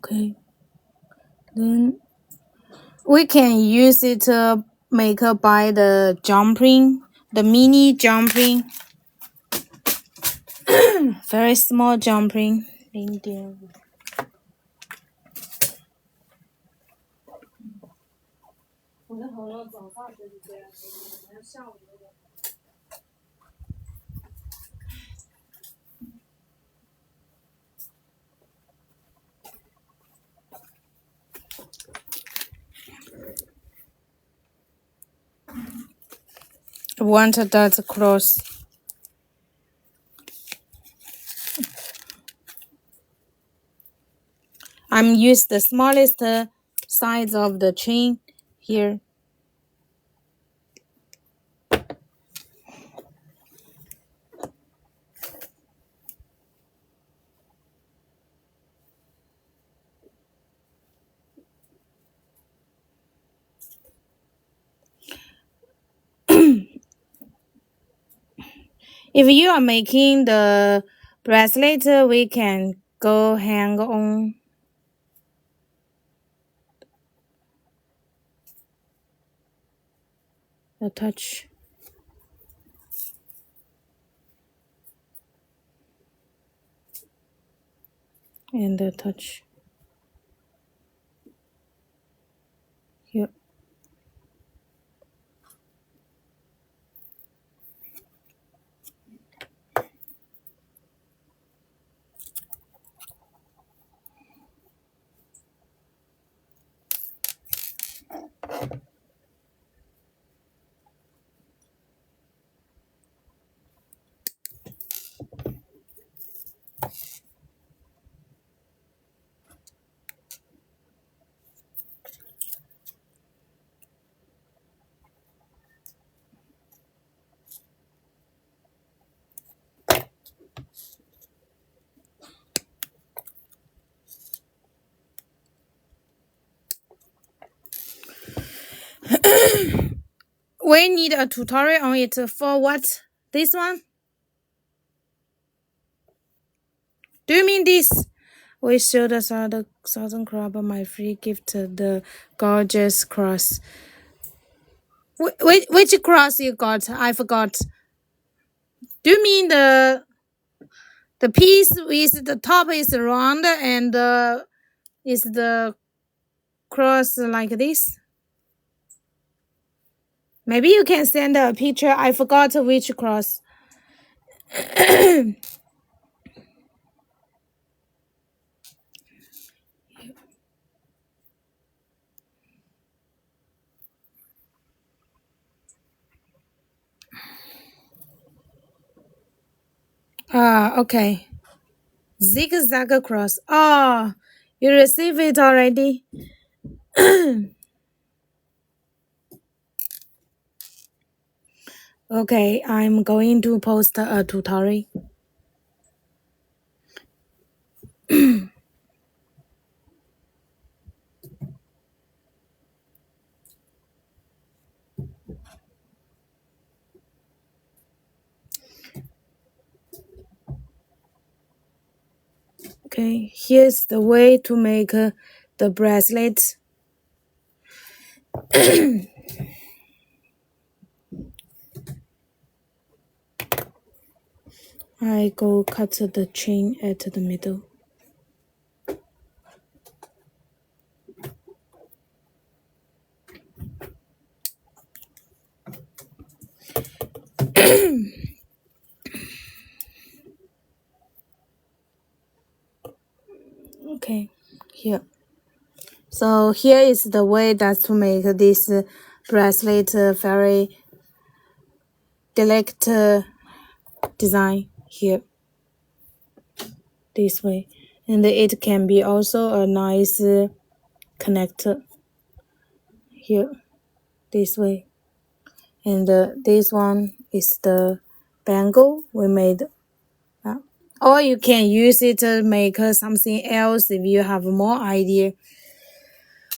Okay, then we can use it to make by the jumping, the mini jumping, very small jumping. 0.5 我的喉咙早上就是这样，然后下午有点。Want that cross. I'm use the smallest size of the chain here. If you are making the bracelet, we can go hang on the touch. And the touch. Here. We need a tutorial on it for what? This one? Do you mean this? We showed us the Southern Crab, my free gift, the gorgeous cross. Which cross you got? I forgot. Do you mean the piece with the top is round and is the cross like this? Maybe you can send a picture. I forgot which cross. Okay. Zigzag cross. Oh, you received it already? Okay, I'm going to post a tutorial. Okay, here's the way to make the bracelet. I go cut the chain at the middle. Okay, here. So here is the way that to make this bracelet very delicate design here. This way. And it can be also a nice connector here. This way. And this one is the bangle we made. Or you can use it to make something else if you have more idea.